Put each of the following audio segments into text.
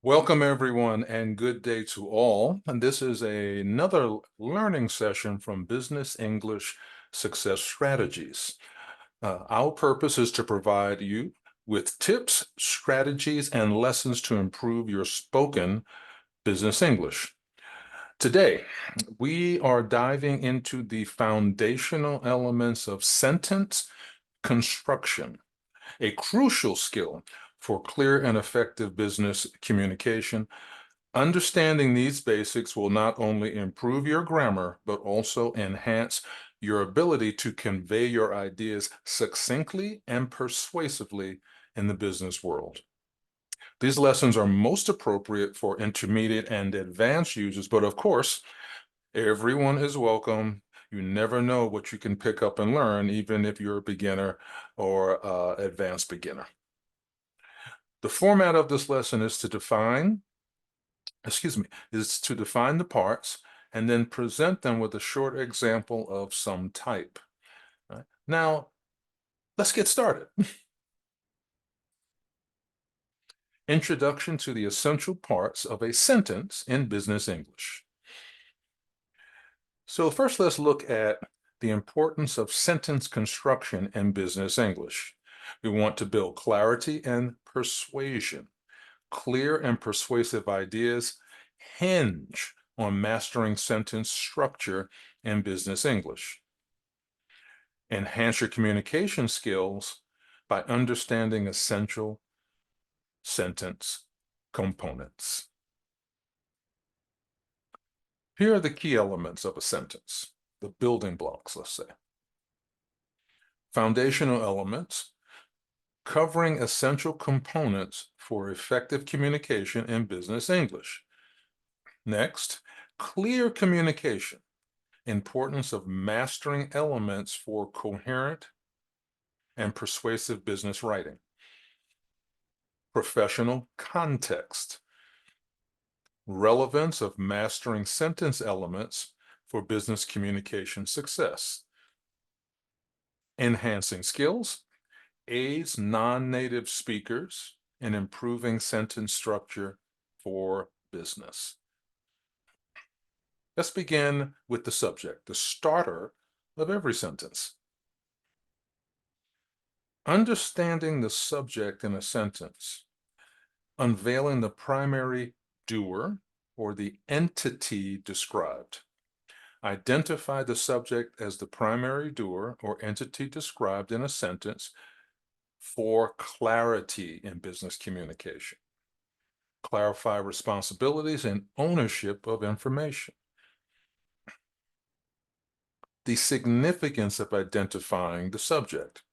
Welcome, everyone, and good day to all. And this is another learning session from Business English Success Strategies. Our purpose is to provide you with tips, strategies, and lessons to improve your spoken business English. Today, we are diving into the foundational elements of sentence construction, a crucial skill for clear and effective business communication. Understanding these basics will not only improve your grammar, but also enhance your ability to convey your ideas succinctly and persuasively in the business world. These lessons are most appropriate for intermediate and advanced users, but of course, everyone is welcome. You never know what you can pick up and learn, even if you're a beginner or advanced beginner. The format of this lesson is to define the parts and then present them with a short example of some type. Right? Now, let's get started. Introduction to the essential parts of a sentence in business English. So first, let's look at the importance of sentence construction in business English. We want to build clarity and persuasion. Clear and persuasive ideas hinge on mastering sentence structure in business English. Enhance your communication skills by understanding essential sentence components. Here are the key elements of a sentence, the building blocks, let's say. Foundational elements, covering essential components for effective communication in business English. Next, clear communication, importance of mastering elements for coherent and persuasive business writing. Professional context, relevance of mastering sentence elements for business communication success. Enhancing skills, aids non-native speakers in improving sentence structure for business. Let's begin with the subject, the starter of every sentence. Understanding the subject in a sentence, unveiling the primary doer or the entity described. Identify the subject as the primary doer or entity described in a sentence for clarity in business communication. Clarify responsibilities and ownership of information. The significance of identifying the subject.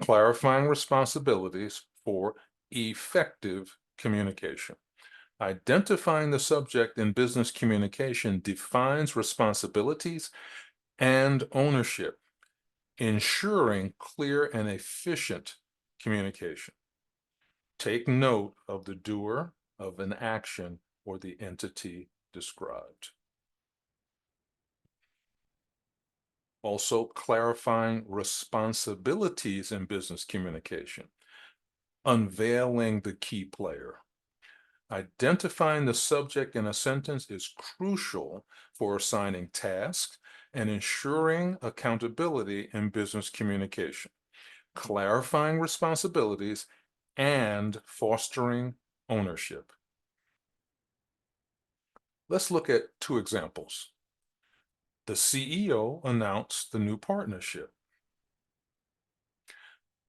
Clarifying responsibilities for effective communication. Identifying the subject in business communication defines responsibilities and ownership, ensuring clear and efficient communication. Take note of the doer of an action or the entity described. Also, clarifying responsibilities in business communication, unveiling the key player. Identifying the subject in a sentence is crucial for assigning tasks and ensuring accountability in business communication, clarifying responsibilities, and fostering ownership. Let's look at two examples. The CEO announced the new partnership.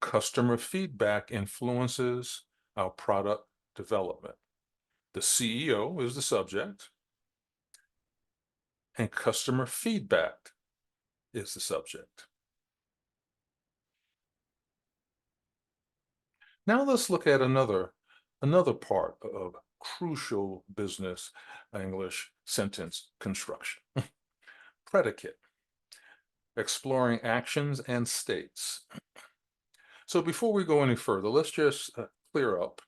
Customer feedback influences our product development. The CEO is the subject, and customer feedback is the subject. Now let's look at another part of crucial business English sentence construction. Predicate, exploring actions and states. So before we go any further, let's just clear up.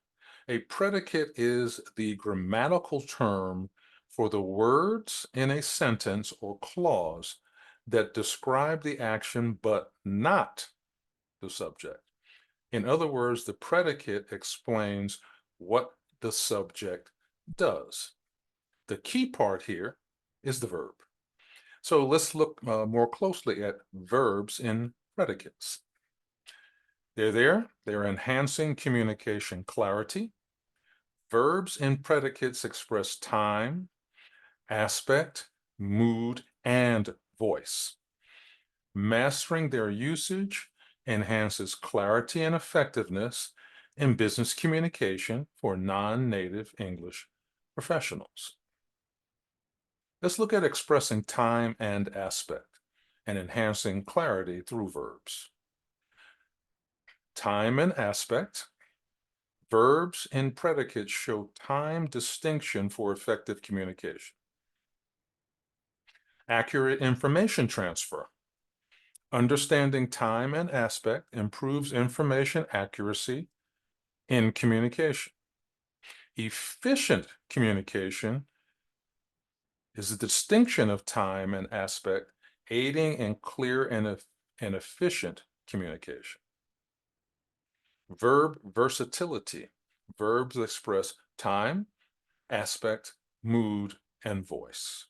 A predicate is the grammatical term for the words in a sentence or clause that describe the action but not the subject. In other words, the predicate explains what the subject does. The key part here is the verb. So let's look more closely at verbs in predicates. They're there. They're enhancing communication clarity. Verbs in predicates express time, aspect, mood, and voice. Mastering their usage enhances clarity and effectiveness in business communication for non-native English professionals. Let's look at expressing time and aspect and enhancing clarity through verbs. Time and aspect. Verbs in predicates show time distinction for effective communication. Accurate information transfer. Understanding time and aspect improves information accuracy in communication. Efficient communication is the distinction of time and aspect, aiding in clear and efficient communication. Verb versatility. Verbs express time, aspect, mood, and voice.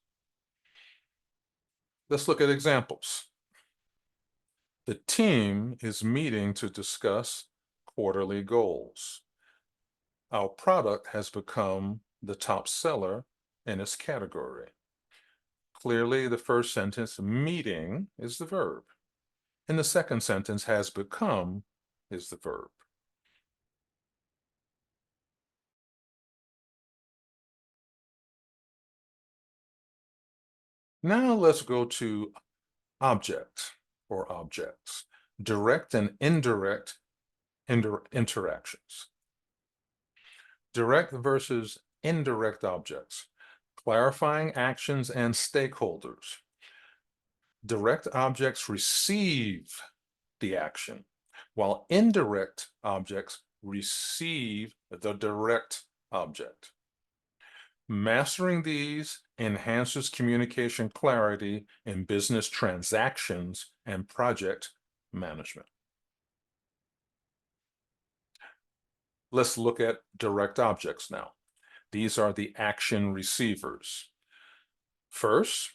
Let's look at examples. The team is meeting to discuss quarterly goals. Our product has become the top seller in its category. Clearly, the first sentence, meeting, is the verb. And the second sentence, has become, is the verb. Now let's go to object or objects, direct and indirect interactions. Direct versus indirect objects, clarifying actions and stakeholders. Direct objects receive the action, while indirect objects receive the direct object. Mastering these enhances communication clarity in business transactions and project management. Let's look at direct objects now. These are the action receivers. First,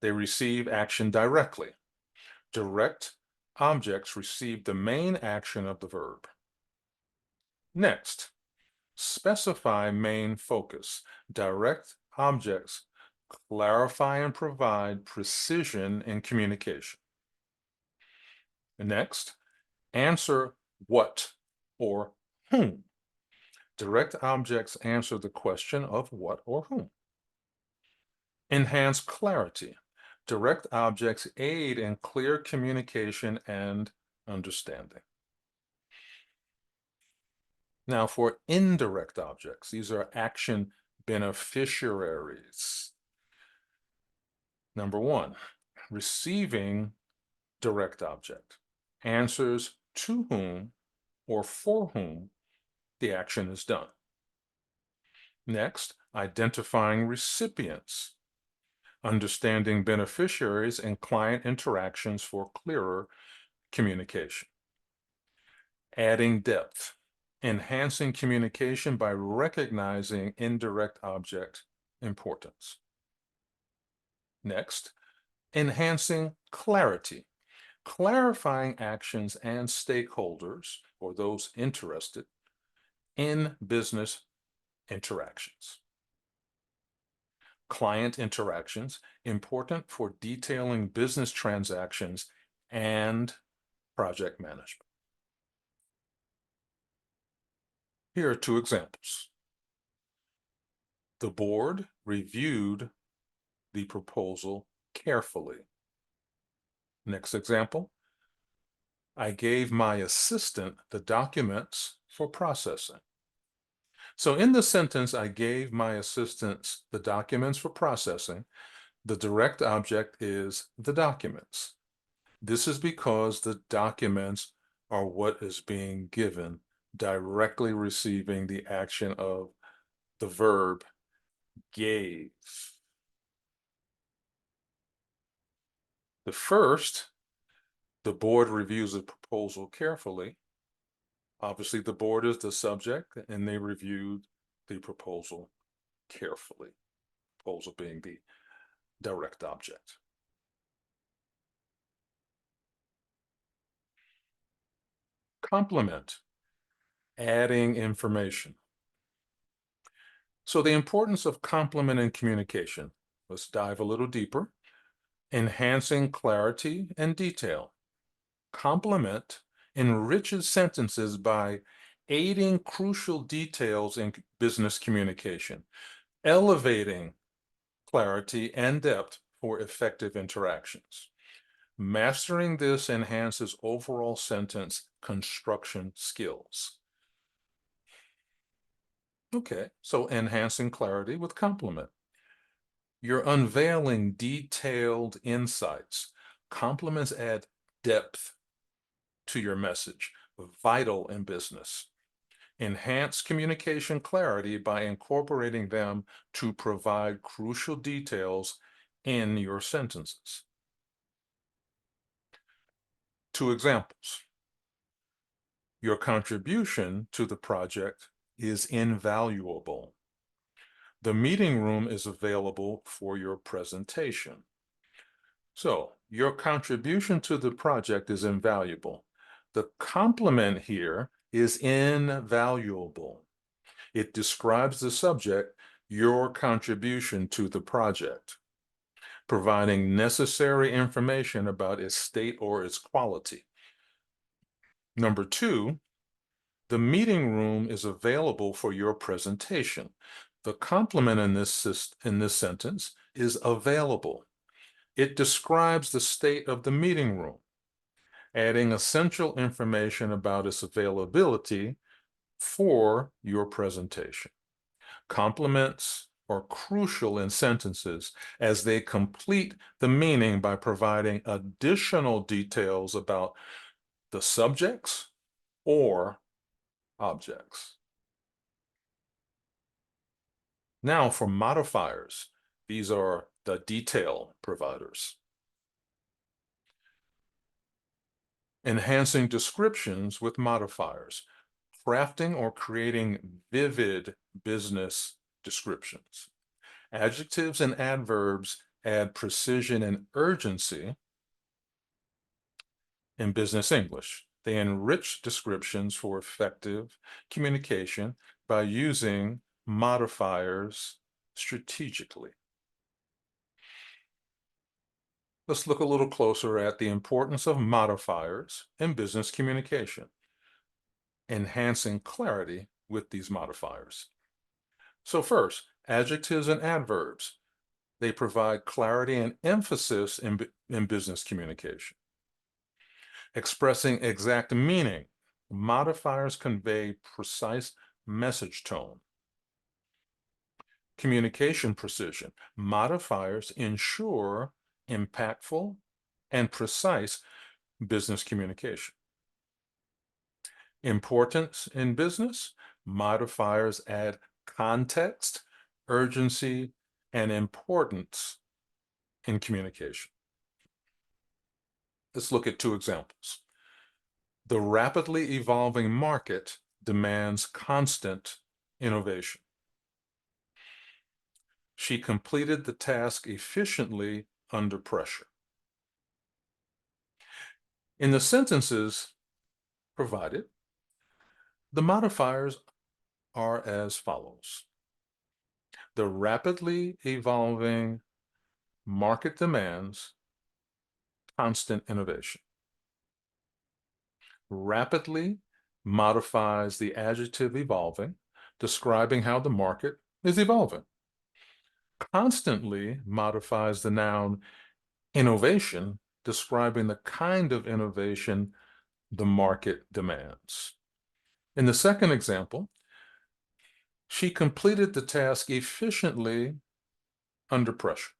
they receive action directly. Direct objects receive the main action of the verb. Next, specify main focus. Direct objects clarify and provide precision in communication. Next, answer what or whom. Direct objects answer the question of what or whom. Enhance clarity. Direct objects aid in clear communication and understanding. Now for indirect objects, these are action beneficiaries. Number one, receiving direct object answers to whom or for whom the action is done. Next, identifying recipients, understanding beneficiaries and client interactions for clearer communication. Adding depth, enhancing communication by recognizing indirect object importance. Next, enhancing clarity, clarifying actions and stakeholders, or those interested, in business interactions. Client interactions, important for detailing business transactions and project management. Here are two examples. The board reviewed the proposal carefully. Next example, I gave my assistant the documents for processing. So in the sentence, I gave my assistant the documents for processing, the direct object is the documents. This is because the documents are what is being given, directly receiving the action of the verb gave. The first, the board reviews the proposal carefully, Obviously, the board is the subject, and they reviewed the proposal carefully, proposal being the direct object. Complement, adding information. So the importance of complement in communication. Let's dive a little deeper. Enhancing clarity and detail. Complement enriches sentences by aiding crucial details in business communication, elevating clarity and depth for effective interactions. Mastering this enhances overall sentence construction skills. Okay, so enhancing clarity with complement. You're unveiling detailed insights. Compliments add depth to your message, vital in business. Enhance communication clarity by incorporating them to provide crucial details in your sentences. Two examples. Your contribution to the project is invaluable. The meeting room is available for your presentation. So, your contribution to the project is invaluable. The complement here is invaluable. It describes the subject, your contribution to the project, providing necessary information about its state or its quality. Number two, the meeting room is available for your presentation. The complement in this sentence is available. It describes the state of the meeting room, adding essential information about its availability for your presentation. Complements are crucial in sentences as they complete the meaning by providing additional details about the subjects or objects. Now for modifiers, these are the detail providers. Enhancing descriptions with modifiers, crafting or creating vivid business descriptions. Adjectives and adverbs add precision and urgency in business English. They enrich descriptions for effective communication by using modifiers strategically. Let's look a little closer at the importance of modifiers in business communication, enhancing clarity with these modifiers. So first, adjectives and adverbs. They provide clarity and emphasis in business communication. Expressing exact meaning. Modifiers convey precise message tone. Communication precision. Modifiers ensure impactful and precise business communication. Importance in business. Modifiers add context, urgency, and importance in communication. Let's look at two examples. The rapidly evolving market demands constant innovation. She completed the task efficiently under pressure. In the sentences provided, the modifiers are as follows. The rapidly evolving market demands constant innovation. Rapidly modifies the adjective evolving, describing how the market is evolving. Constantly modifies the noun innovation, describing the kind of innovation the market demands. In the second example, she completed the task efficiently under pressure.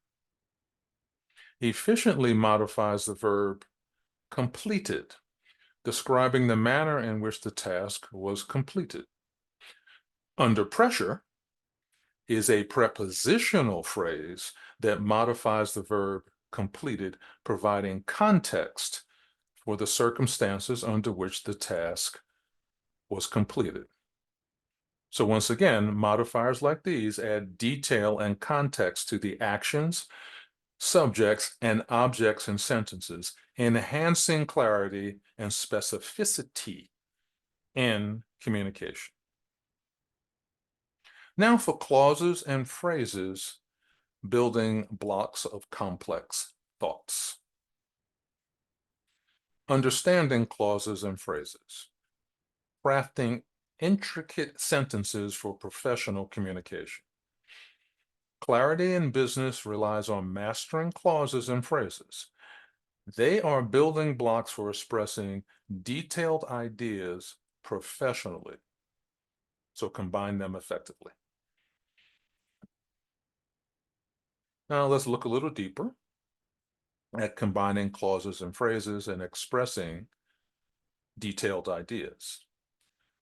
Efficiently modifies the verb completed, describing the manner in which the task was completed. Under pressure is a prepositional phrase that modifies the verb completed, providing context for the circumstances under which the task was completed. So once again, modifiers like these add detail and context to the actions, subjects, and objects in sentences, enhancing clarity and specificity in communication. Now for clauses and phrases, building blocks of complex thoughts. Understanding clauses and phrases. Crafting intricate sentences for professional communication. Clarity in business relies on mastering clauses and phrases. They are building blocks for expressing detailed ideas professionally. So combine them effectively. Now let's look a little deeper at combining clauses and phrases and expressing detailed ideas.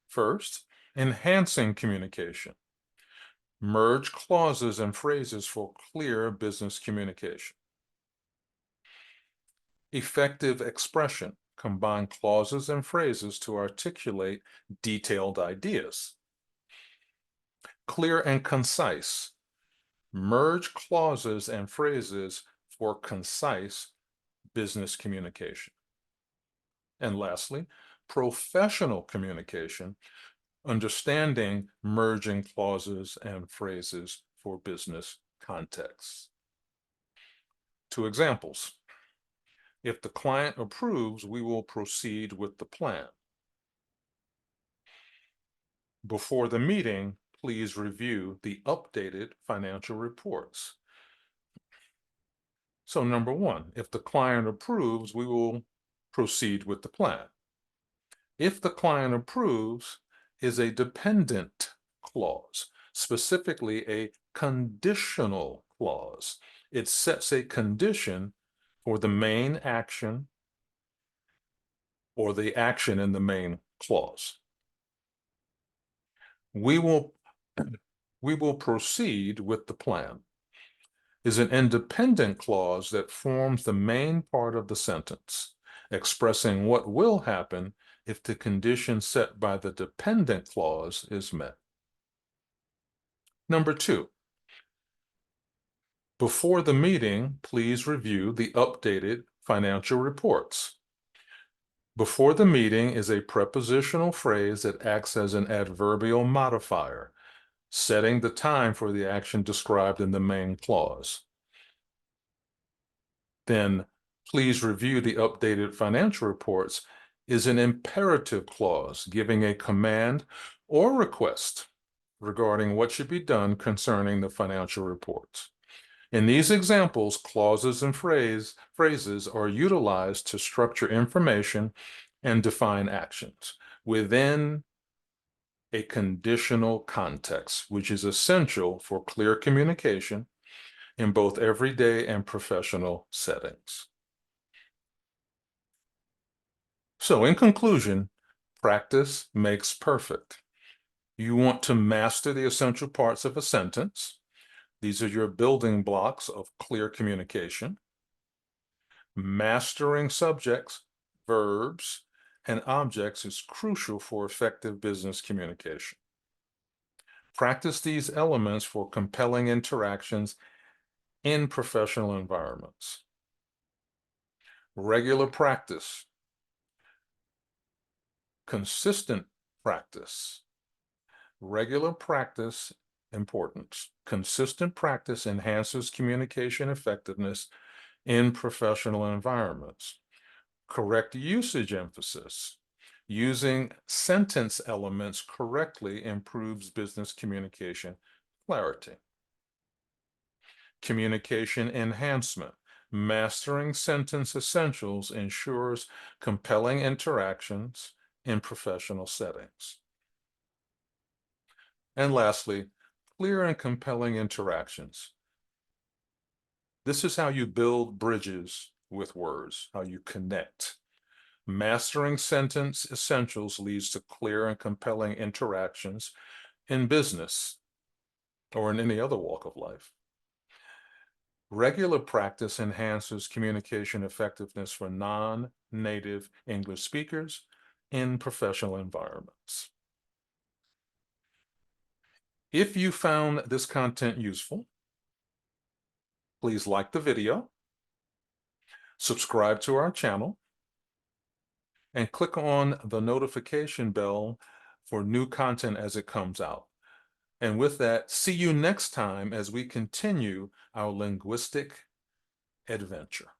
First, enhancing communication. Merge clauses and phrases for clear business communication. Effective expression. Combine clauses and phrases to articulate detailed ideas. Clear and concise. Merge clauses and phrases for concise business communication. And lastly, professional communication, understanding merging clauses and phrases for business contexts. Two examples. If the client approves, we will proceed with the plan. Before the meeting, please review the updated financial reports. So number one, if the client approves, we will proceed with the plan. If the client approves is a dependent clause, specifically a conditional clause. It sets a condition for the main action or the action in the main clause. We will proceed with the plan is an independent clause that forms the main part of the sentence, expressing what will happen if the condition set by the dependent clause is met. Number two, before the meeting, please review the updated financial reports. Before the meeting is a prepositional phrase that acts as an adverbial modifier, setting the time for the action described in the main clause. Then, please review the updated financial reports is an imperative clause giving a command or request regarding what should be done concerning the financial reports. In these examples, clauses and phrases are utilized to structure information and define actions within a conditional context, which is essential for clear communication in both everyday and professional settings. So in conclusion, practice makes perfect. You want to master the essential parts of a sentence. These are your building blocks of clear communication. Mastering subjects, verbs, and objects is crucial for effective business communication. Practice these elements for compelling interactions in professional environments. Regular practice, consistent practice, regular practice, importance. Consistent practice enhances communication effectiveness in professional environments. Correct usage emphasis. Using sentence elements correctly improves business communication clarity. Communication enhancement. Mastering sentence essentials ensures compelling interactions in professional settings. And lastly, clear and compelling interactions. This is how you build bridges with words, how you connect. Mastering sentence essentials leads to clear and compelling interactions in business or in any other walk of life. Regular practice enhances communication effectiveness for non-native English speakers in professional environments. If you found this content useful, please like the video, subscribe to our channel, and click on the notification bell for new content as it comes out. And with that, see you next time as we continue our linguistic adventure.